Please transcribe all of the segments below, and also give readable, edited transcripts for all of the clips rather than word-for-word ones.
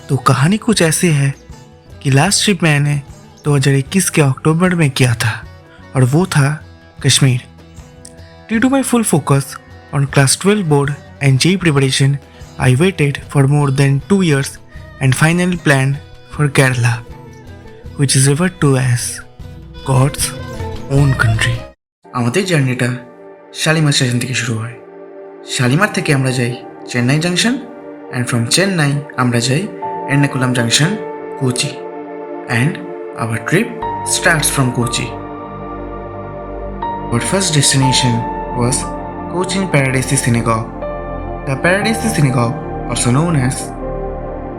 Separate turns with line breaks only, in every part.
तो कहानी कुछ ऐसी है कि लास्ट ट्रिप मैंने 2021 के अक्टूबर में किया था और वो था Kashmir. Due to my full focus on class 12 board and JEE preparation, I waited for more than 2 years and finally planned for Kerala, which is referred to as God's own country. আমাদের জার্নিটা শালিমার স্টেশন থেকে শুরু হয়। শালিমার থেকে আমরা যাই Chennai junction and from Chennai আমরা যাই Ernakulam Junction, Kochi, and our trip starts from Kochi. Our first destination was Cochin Paradise Synagogue. The Paradise Synagogue, also known as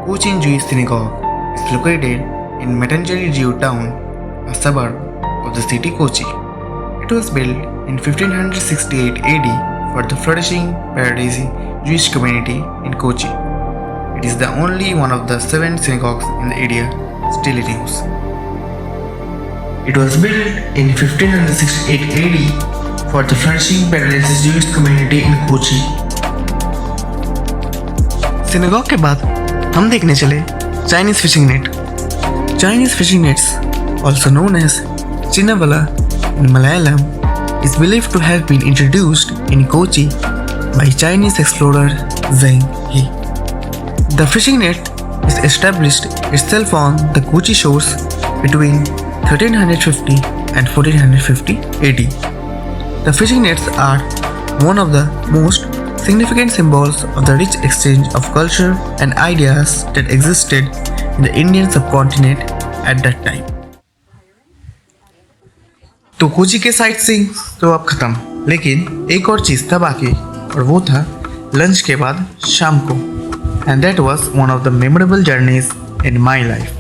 Cochin Jewish Synagogue, is located in Matanjari Jew town, a suburb of the city Kochi. It was built in 1568 AD for the flourishing Paradise Jewish community in Kochi. It is the only one of the 7 synagogues in the area still in use. It was built in 1568 AD for the flourishing Paradise Jewish community in Kochi. Synagogue के बाद हम देखने चले Chinese fishing net. Chinese fishing nets, also known as Chinnavalla in Malayalam, is believed to have been introduced in Kochi by Chinese explorer Zheng He. The fishing net is established itself on the Kochi shores between 1350 and 1450 AD. The fishing nets are one of the most significant symbols of the rich exchange of culture and ideas that existed in the Indian subcontinent at that time. तो कोची के sight seeing तो अब खत्म, लेकिन एक और चीज था बाकी और वो था लंच के बाद शाम को। And that was one of the memorable journeys in my life.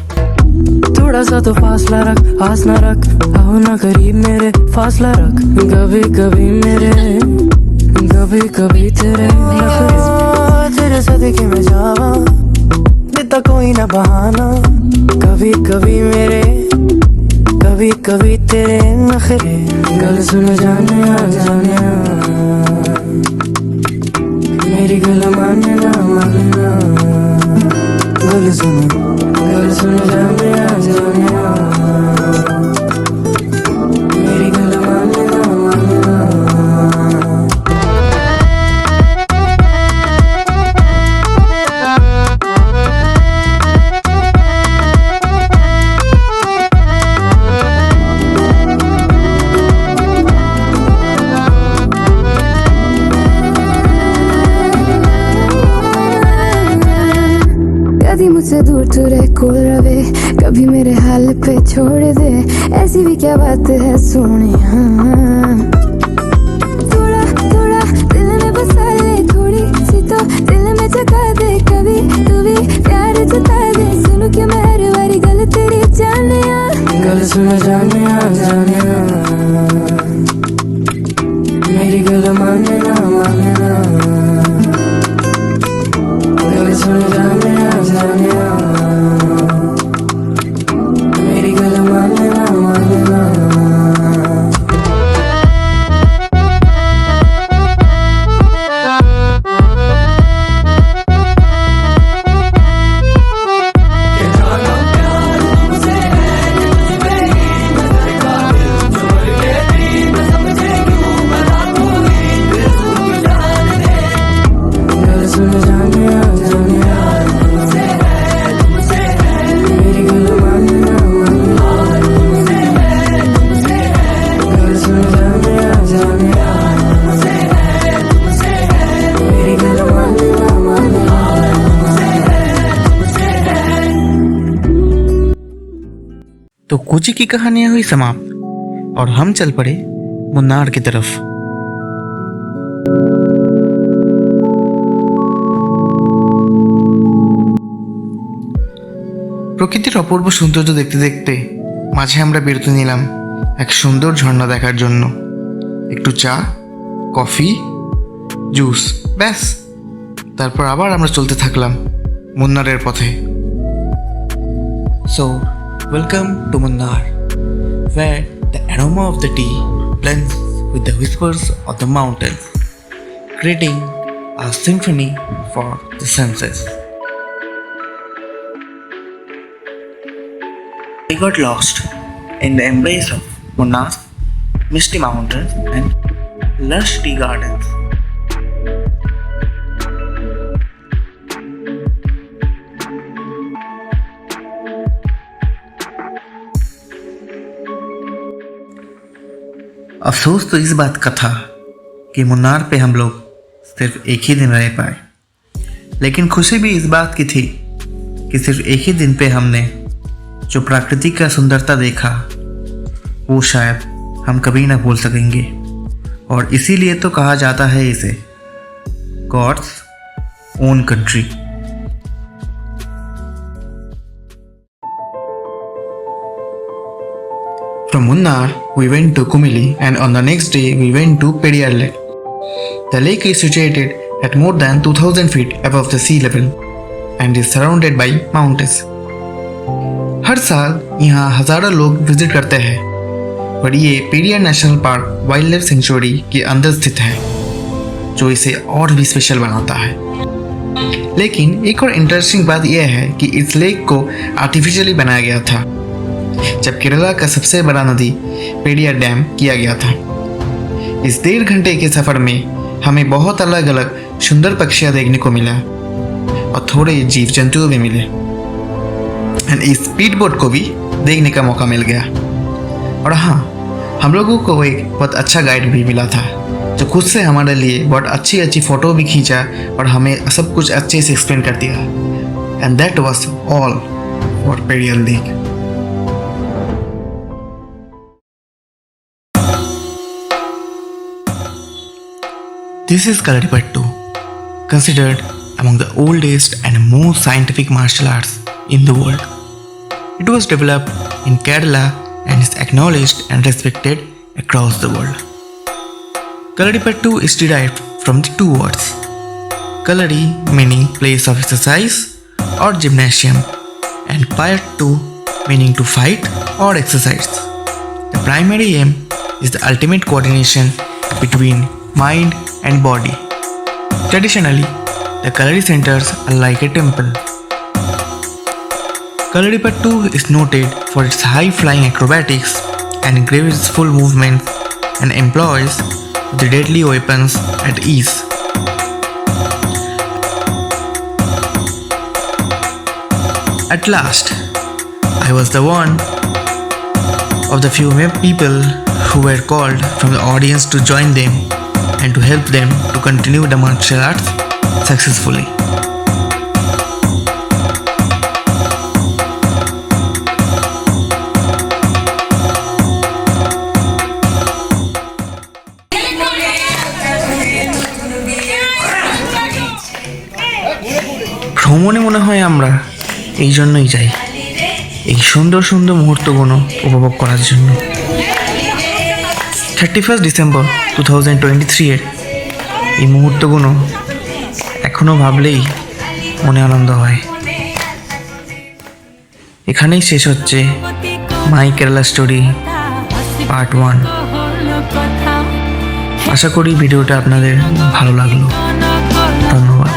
थोड़ा सा तो फासला रख, आस ना रख, आओ ना करीब मेरे, फासला रख। कभी कभी मेरे, कभी कभी तेरे तेरे सदके में जावा, देता कोई ना बहाना। कभी कभी मेरे, कभी कभी तेरे नखरे। गल सुन जाने मेरी गल मानना गल सुन जाने मेरी गल मानना मुझसे दूर तू रह कोल रवे, कभी मेरे हाल पे छोड़ दे, ऐसी भी क्या बात है सोनिया। थोड़ा थोड़ा दिल में बसा ले, थोड़ी सी तो दिल में जगा दे, कभी तू भी प्यार जता दे। सुन के मेहर वाली गल तेरी जानिया, गल सुन जानिया मेरी गल मानना गल सुन जानिया मेरी गल मानना
तो कोची की कहानियां हुई समाप्त और हम चल पड़े मुन्नार की तरफ। প্রকৃতির অপূর্ব সৌন্দর্য দেখতে দেখতে মাঝে আমরা বিরতি নিলাম এক সুন্দর ঝর্ণা দেখার জন্য। একটু চা, কফি, জুস, ব্যাস। তারপর আবার আমরা চলতে থাকলাম মুন্নারের পথে। So, welcome to Munnar, where the aroma of the tea blends with the whispers of the mountains, creating a symphony for the senses. We got lost in the embrace of Munnar's misty mountains and lush tea gardens. अफसोस तो इस बात का था कि मुन्नार पे हम लोग सिर्फ एक ही दिन रह पाए, लेकिन खुशी भी इस बात की थी कि सिर्फ एक ही दिन पे हमने जो प्रकृति का सुंदरता देखा वो शायद हम कभी ना भूल सकेंगे। और इसीलिए तो कहा जाता है इसे God's own country. From Munnar, we went to Kumili and on the next day we went to Pediyar Lake. The lake is situated at more than 2000 feet above the sea level and is surrounded by mountains. हर साल यहाँ हजारों लोग visit करते हैं और ये Periyar national park wild life sanctuary के अंदर स्थित है, जो इसे और भी स्पेशल बनाता है। लेकिन एक और इंटरेस्टिंग बात यह है कि इस लेक को आर्टिफिशियली बनाया गया था जब केरला का सबसे बड़ा नदी पेरियार डैम किया गया था। इस 1.5 घंटे के सफर में हमें बहुत अलग अलग सुंदर पक्षियां देखने को मिला और थोड़े जीव जंतु भी मिले एंड इस स्पीड बोट को भी देखने का मौका मिल गया। और हाँ, हम लोगों को एक बहुत अच्छा गाइड भी मिला था जो खुद से हमारे लिए बहुत अच्छी अच्छी फ़ोटो भी खींचा और हमें सब कुछ अच्छे से एक्सप्लेन कर दिया। And that was all for Periyar lake. This is Kalaripattu, considered among the oldest and most scientific martial arts in the world. It was developed in Kerala and is acknowledged and respected across the world. Kalaripattu is derived from the two words Kalari meaning place of exercise or gymnasium and Pattu meaning to fight or exercise. The primary aim is the ultimate coordination between mind and body. Traditionally, the Kalari centers are like a temple. Kalaripattu is noted for its high-flying acrobatics and graceful movements and employs the deadly weapons at ease. At last, I was the one of the few people who were called from the audience to join them and to help them to continue the martial arts successfully. ভ্রমণে মনে হয় আমরা এই জন্যই যাই, এই সুন্দর সুন্দর মুহূর্তগুলো উপভোগ করার জন্য। 31 ডিসেম্বর 2023 এই মুহূর্তগুলো এখনও ভাবলেই মনে আনন্দ হয়। এখানেই শেষ হচ্ছে মাই কেরালা স্টোরি পার্ট 1। আশা করি ভিডিওটা আপনাদের ভালো লাগলো। ধন্যবাদ।